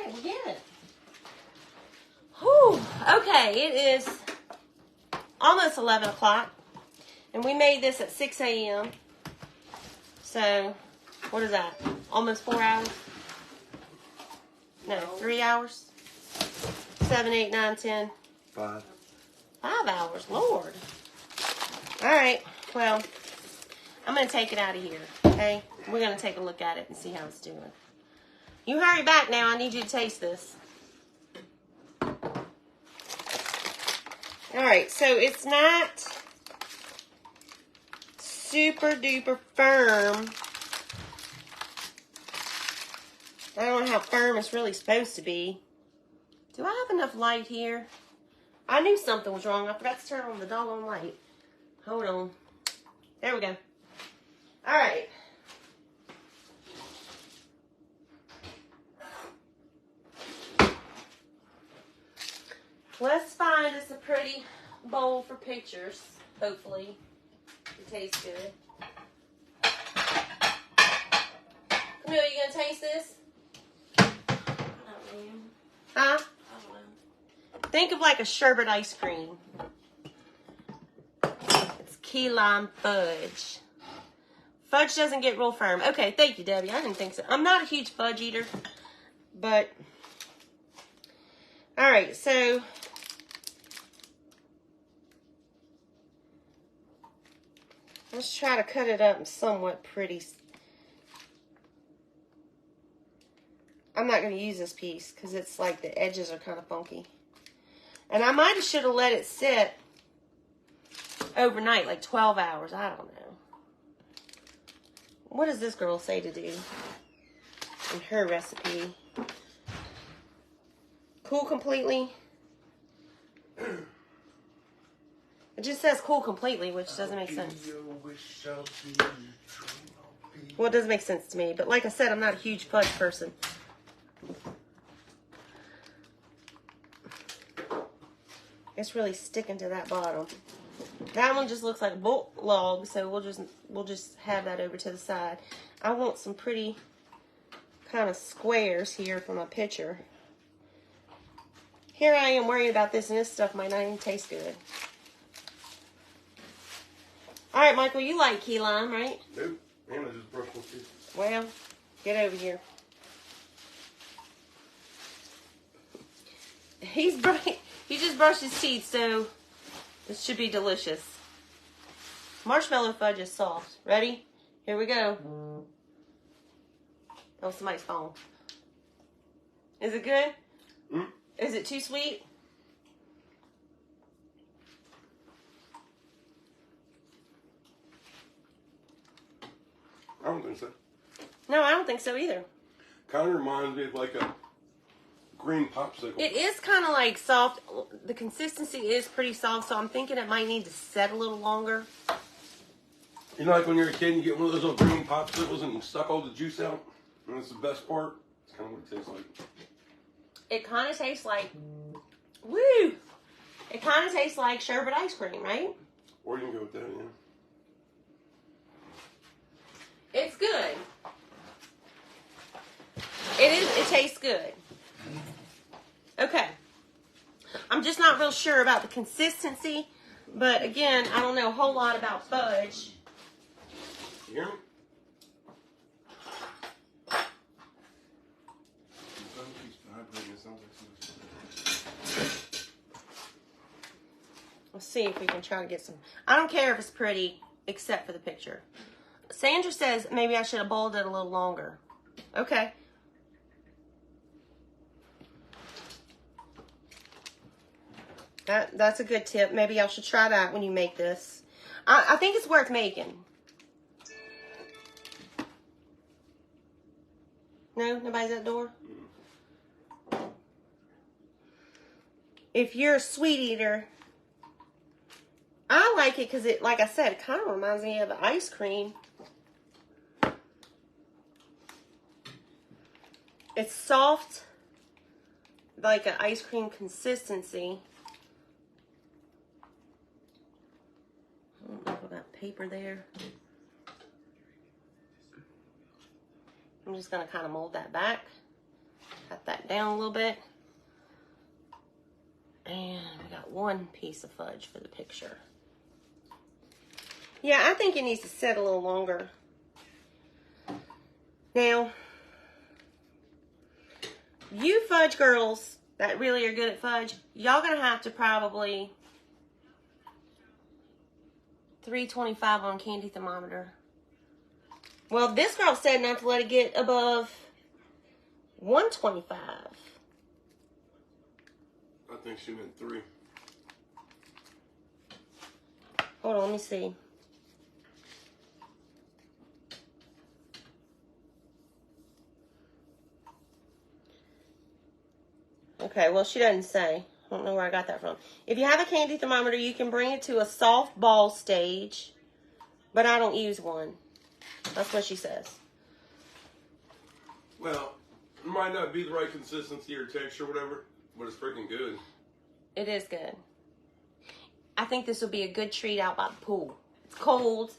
right, we'll get it. Whew. Okay, it is almost 11 o'clock. And we made this at 6 a.m. So, what is that? Almost 4 hours? No, 3 hours? 7, 8, 9, 10. 5. 5 hours, Lord. All right, well, I'm going to take it out of here, okay? We're going to take a look at it and see how it's doing. You hurry back now. I need you to taste this. All right, so it's not super duper firm. I don't know how firm it's really supposed to be. Do I have enough light here? I knew something was wrong. I forgot to turn on the doggone light. Hold on. There we go. All right. Let's find us a pretty bowl for pictures. Hopefully, it tastes good. Camille, you gonna taste this? I don't know. Huh? I don't know. Think of like a sherbet ice cream. It's key lime fudge. Fudge doesn't get real firm. Okay, thank you, Debbie. I didn't think so. I'm not a huge fudge eater, but all right. So let's try to cut it up somewhat pretty. I'm not going to use this piece because it's like the edges are kind of funky. And I might have should have let it sit overnight, like 12 hours. I don't know. What does this girl say to do in her recipe? Cool completely. It just says cool completely, which doesn't make sense. Well, it doesn't make sense to me. But like I said, I'm not a huge fudge person. It's really sticking to that bottom. That one just looks like a bolt log, so we'll just have that over to the side. I want some pretty kind of squares here for my picture. Here I am worried about this, and this stuff might not even taste good. All right, Michael, you like key lime, right? Nope. And I just brushed my teeth. Well, get over here. He just brushed his teeth, so this should be delicious. Marshmallow fudge is soft. Ready? Here we go. Oh, somebody's phone. Is it good? Mm. Is it too sweet? I don't think so. No, I don't think so either. Kind of reminds me of like a green popsicle. It is kind of like soft. The consistency is pretty soft, so I'm thinking it might need to set a little longer. You know, like when you're a kid and you get one of those little green popsicles and you suck all the juice out? And that's the best part? It's kind of what it tastes like. It kind of tastes like, woo! It kind of tastes like sherbet ice cream, right? Or you can go with that, yeah. It's good. It tastes good. Okay. I'm just not real sure about the consistency, but again, I don't know a whole lot about fudge. You hear me? Let's see if we can try to get some. I don't care if it's pretty, except for the picture. Sandra says maybe I should have boiled it a little longer. Okay. That's a good tip. Maybe I should try that when you make this. I think it's worth making. No? Nobody's at the door? If you're a sweet eater, I like it because it, like I said, it kind of reminds me of ice cream. It's soft, like an ice cream consistency. I don't know if I got paper there. I'm just going to kind of mold that back. Cut that set down a little bit. And we got one piece of fudge for the picture. Yeah, I think it needs to set a little longer. Now, you fudge girls that really are good at fudge, y'all gonna have to probably 325 on candy thermometer. Well, this girl said not to let it get above 125. I think she meant 3. Hold on, let me see. Okay, well, she doesn't say. I don't know where I got that from. If you have a candy thermometer, you can bring it to a soft ball stage, but I don't use one. That's what she says. Well, it might not be the right consistency or texture or whatever, but it's freaking good. It is good. I think this will be a good treat out by the pool. It's cold.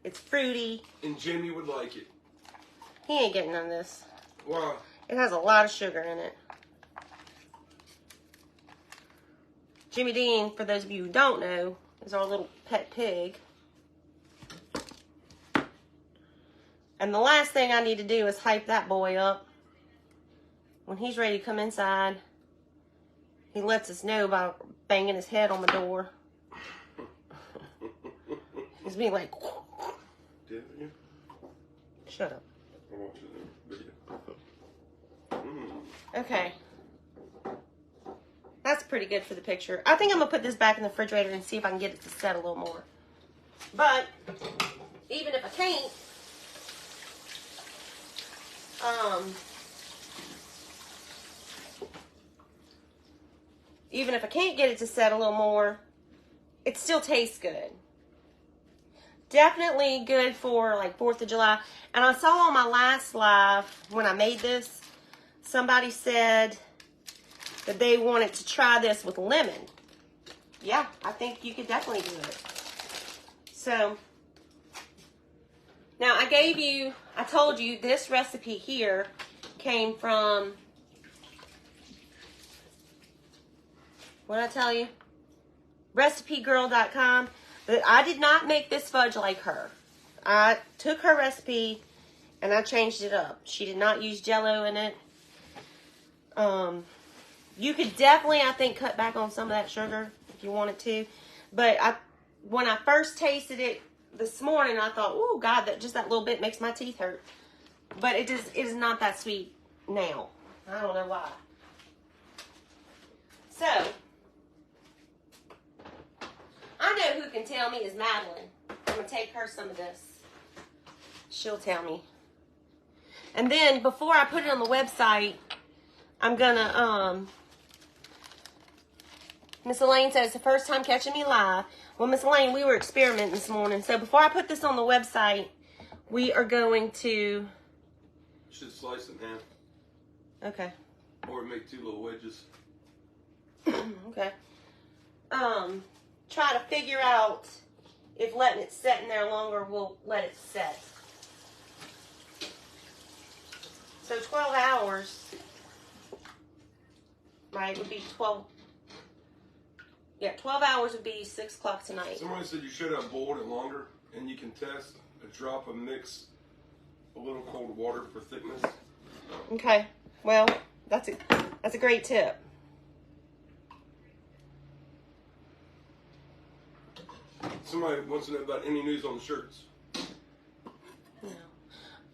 It's fruity. And Jimmy would like it. He ain't getting none of this. Why? It has a lot of sugar in it. Jimmy Dean, for those of you who don't know, is our little pet pig. And the last thing I need to do is hype that boy up. When he's ready to come inside, he lets us know by banging his head on the door. He's being like, Did you? shut up. I want you to video. Okay. That's pretty good for the picture. I think I'm going to put this back in the refrigerator and see if I can get it to set a little more. But, even if I can't, even if I can't get it to set a little more, it still tastes good. Definitely good for like 4th of July. And I saw on my last live when I made this, somebody said that they wanted to try this with lemon. Yeah, I think you could definitely do it. So, now I told you this recipe here came from, what did I tell you? RecipeGirl.com. But I did not make this fudge like her. I took her recipe and I changed it up. She did not use Jell-O in it. You could definitely, I think, cut back on some of that sugar if you wanted to. But when I first tasted it this morning, I thought, oh, God, that little bit makes my teeth hurt. But it is not that sweet now. I don't know why. So, I know who can tell me is Madeline. I'm going to take her some of this. She'll tell me. And then, before I put it on the website, I'm going to, Miss Elaine says, the first time catching me live. Well, Miss Elaine, we were experimenting this morning. So, before I put this on the website, we are going to... You should slice it in half. Okay. Or make 2 little wedges. Okay. Try to figure out if letting it set in there longer will let it set. So 12 hours, right, would be 12. Yeah, 12 hours would be 6 o'clock tonight. Somebody said you should have boiled it longer, and you can test a drop of mix, a little cold water for thickness. Okay, well, that's a great tip. Somebody wants to know about any news on the shirts. No.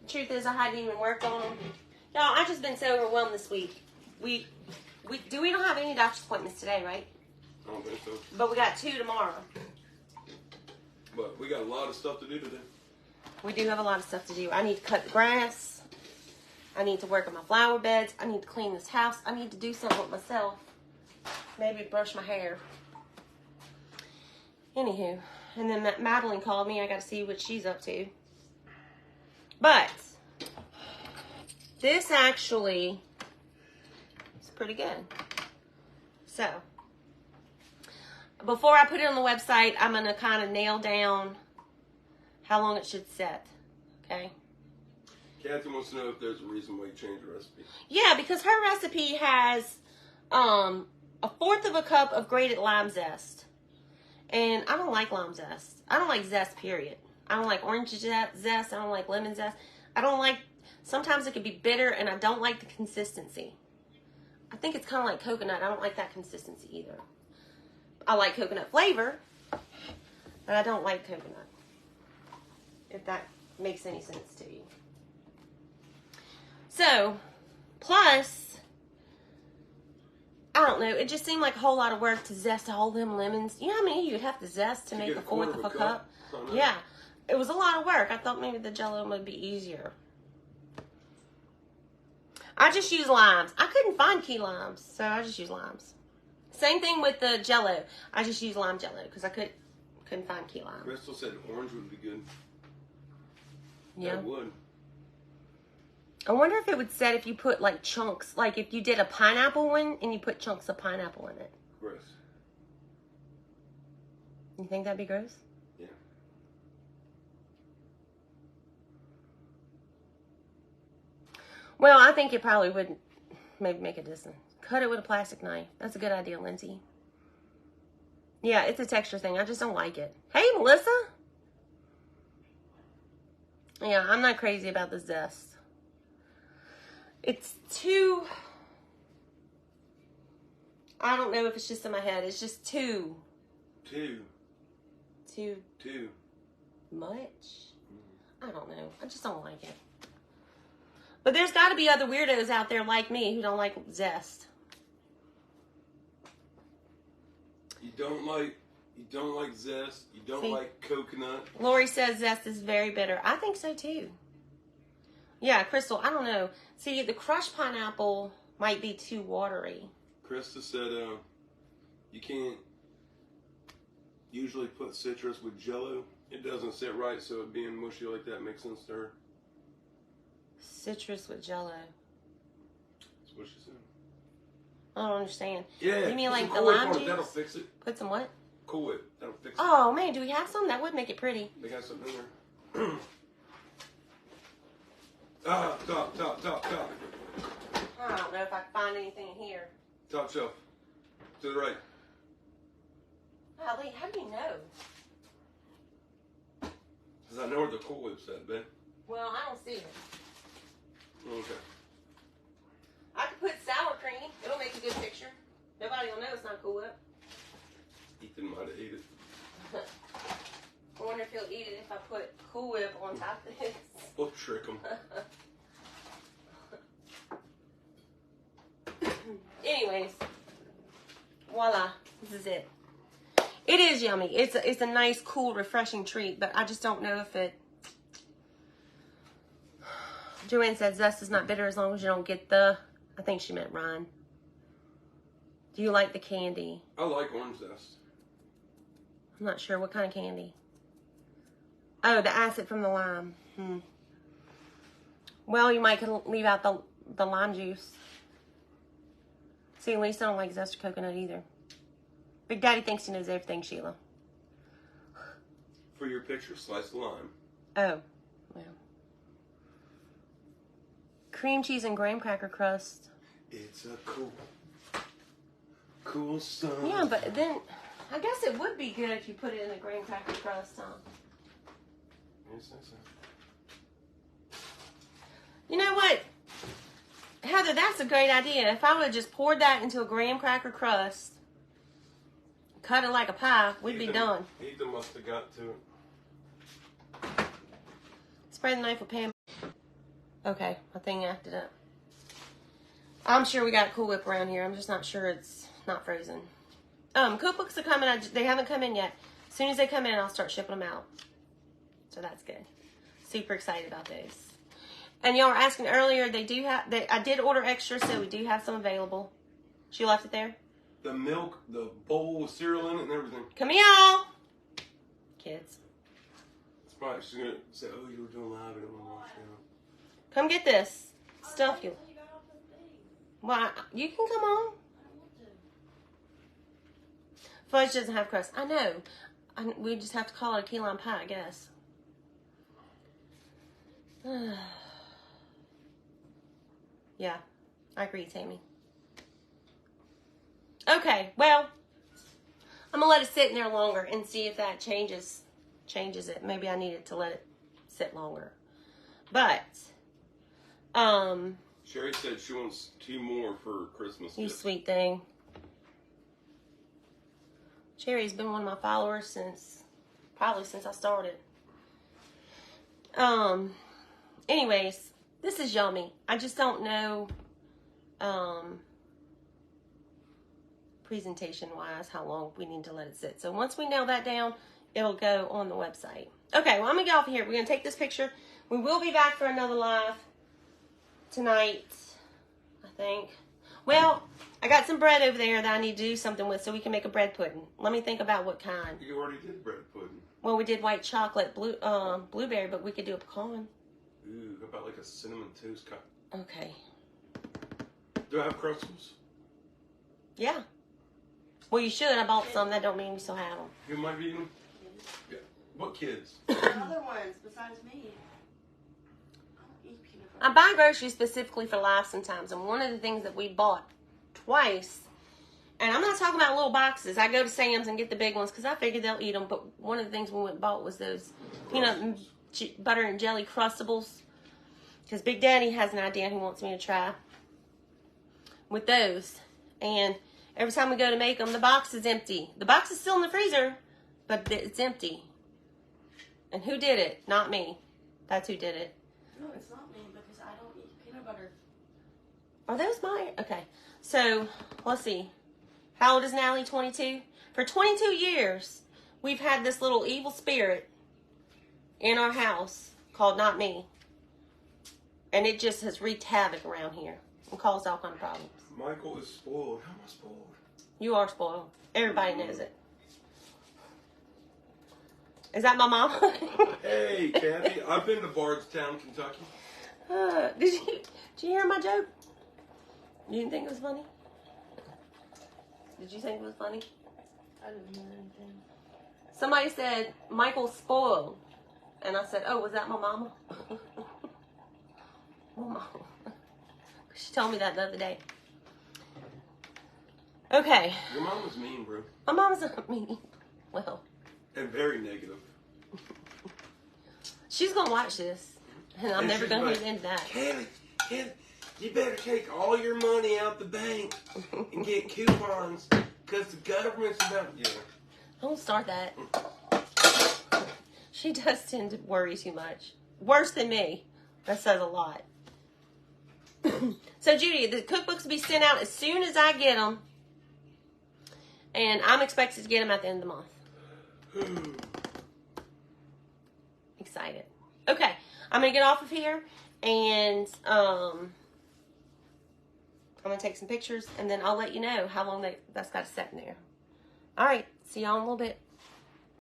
The truth is, I hadn't even worked on them. Y'all, I've just been so overwhelmed this week. We don't have any doctor's appointments today, right? I don't think so. But we got 2 tomorrow. But we got a lot of stuff to do today. We do have a lot of stuff to do. I need to cut the grass. I need to work on my flower beds. I need to clean this house. I need to do something with myself. Maybe brush my hair. Anywho. And then Madeline called me. I got to see what she's up to. But this actually is pretty good. So, before I put it on the website, I'm going to kind of nail down how long it should set. Okay? Kathy wants to know if there's a reason why you changed the recipe. Yeah, because her recipe has 1/4 of a cup of grated lime zest. And I don't like lime zest. I don't like zest, period. I don't like orange zest. I don't like lemon zest. I don't like, sometimes it can be bitter, and I don't like the consistency. I think it's kind of like coconut. I don't like that consistency either. I like coconut flavor, but I don't like coconut. If that makes any sense to you. So, plus, I don't know, it just seemed like a whole lot of work to zest all them lemons. You know how many you'd have to zest to make a 1/4 of a cup? Yeah, it was a lot of work. I thought maybe the Jell-O would be easier. I just use limes. I couldn't find key limes, so I just use limes. Same thing with the Jell-O. I just use lime Jell-O because I couldn't find key lime. Crystal said orange would be good. Yeah. It would. I wonder if it would set if you put like chunks, like if you did a pineapple one and you put chunks of pineapple in it. Gross. You think that'd be gross? Yeah. Well, I think it probably would maybe make a distance. Cut it with a plastic knife. That's a good idea, Lindsay. Yeah, it's a texture thing. I just don't like it. Hey, Melissa. Yeah, I'm not crazy about the zest. It's too, I don't know if it's just in my head. It's just too much. I don't know. I just don't like it. But there's got to be other weirdos out there like me who don't like zest. You don't like zest. You don't like coconut. Lori says zest is very bitter. I think so too. Yeah, Crystal, I don't know. See, the crushed pineapple might be too watery. Krista said you can't usually put citrus with Jell-O. It doesn't sit right, so it being mushy like that makes sense to her. Citrus with Jell-O. That's what she said. I don't understand. Yeah. You mean like the Cool Whip lime on it. juice? That'll fix it. Put some what? Cool Whip. That'll fix it. Oh, man, do we have some? That would make it pretty. They got something in there. Top. I don't know if I can find anything in here. Top shelf. To the right. Golly, how do you know? Because I know where the Cool Whip's at, Ben. Well, I don't see it. Okay. I could put sour cream. It'll make a good picture. Nobody will know it's not Cool Whip. Ethan might have ate it. I wonder if he'll eat it if I put Cool Whip on top of this. We'll trick him. Anyways, voila, this is it. It is yummy. It's a nice, cool, refreshing treat, but I just don't know if it. Joanne said zest is not bitter as long as you don't get the. I think she meant rind. Do you like the candy? I like orange zest. I'm not sure what kind of candy. Oh, the acid from the lime. Well, you might could leave out the lime juice. See, at least I don't like zest or coconut either. Big Daddy thinks he knows everything, Sheila. For your picture, slice the lime. Oh, well. Cream cheese and graham cracker crust. It's a cool song. Yeah, but then I guess it would be good if you put it in a graham cracker crust, huh? Yes, that's it. You know what, Heather, that's a great idea. If I would have just poured that into a graham cracker crust, cut it like a pie, we'd be done. Ethan must have got to it. Spray the knife with Pam. Okay, my thing acted up. I'm sure we got Cool Whip around here. I'm just not sure it's not frozen. Cookbooks are coming. They haven't come in yet. As soon as they come in, I'll start shipping them out. So that's good. Super excited about those. And y'all were asking earlier, they do have. I did order extra, so we do have some available. She left it there. The milk, the bowl with cereal in it and everything. Come here, y'all. Kids. It's probably she's gonna say, "Oh, you were doing live. I don't want to watch now." Come get this stuff. You. Well, you can come on. Fudge doesn't have crust. I know. We just have to call it a key lime pie, I guess. Yeah, I agree, Tammy. Okay, well, I'm gonna let it sit in there longer and see if that changes it. Maybe I needed to let it sit longer. But, Sherry said she wants 2 more for Christmas. you gift. sweet thing. Cherry's been one of my followers probably since I started. Anyways, this is yummy. I just don't know, presentation-wise, how long we need to let it sit. So once we nail that down, it'll go on the website. Okay, well, I'm going to get off of here. We're going to take this picture. We will be back for another live tonight, I think. Well, I got some bread over there that I need to do something with so we can make a bread pudding. Let me think about what kind. You already did bread pudding. Well, we did white chocolate, blueberry, but we could do a pecan. Ooh, how about like a cinnamon toast cup? Okay. Do I have crustals? Yeah. Well, you should. I bought some. That don't mean we still have them. You might be eating? Yeah. What kids? Other ones besides me. I don't eat peanut I butter. buy groceries specifically for live sometimes, and one of the things that we bought twice, and I'm not talking about little boxes. I go to Sam's and get the big ones because I figured they'll eat them, but one of the things we went and bought was those peanut butter and jelly Crustables, because Big Daddy has an idea he wants me to try with those. And every time we go to make them, the box is empty. The box is still in the freezer, but it's empty. And who did it? Not me. That's who did it. No, it's not me because I don't eat peanut butter. Are those mine? Okay. So, let's see. How old is Natalie? 22? For 22 years, we've had this little evil spirit in our house called Not Me. And it just has wreaked havoc around here and caused all kinds of problems. Michael is spoiled. How am I spoiled? You are spoiled. Everybody knows it. Is that my mom? Hey, Kathy. I've been to Bardstown, Kentucky. Did you hear my joke? You didn't think it was funny? Did you think it was funny? I didn't hear anything. Somebody said, Michael's spoiled. And I said, oh, was that my mama? My mama. She told me that the other day. Okay. Your mom was mean, bro. My mama's not mean. Well. And very negative. She's going to watch this. And I'm And never she's going to like, get into that. Kathy, you better take all your money out the bank and get coupons because the government's about... Yeah. Don't start that. She does tend to worry too much. Worse than me. That says a lot. So, Judy, the cookbooks will be sent out as soon as I get them. And I'm expected to get them at the end of the month. Excited. Okay. I'm going to get off of here. And I'm going to take some pictures. And then I'll let you know how long that's got to set in there. All right. See y'all in a little bit.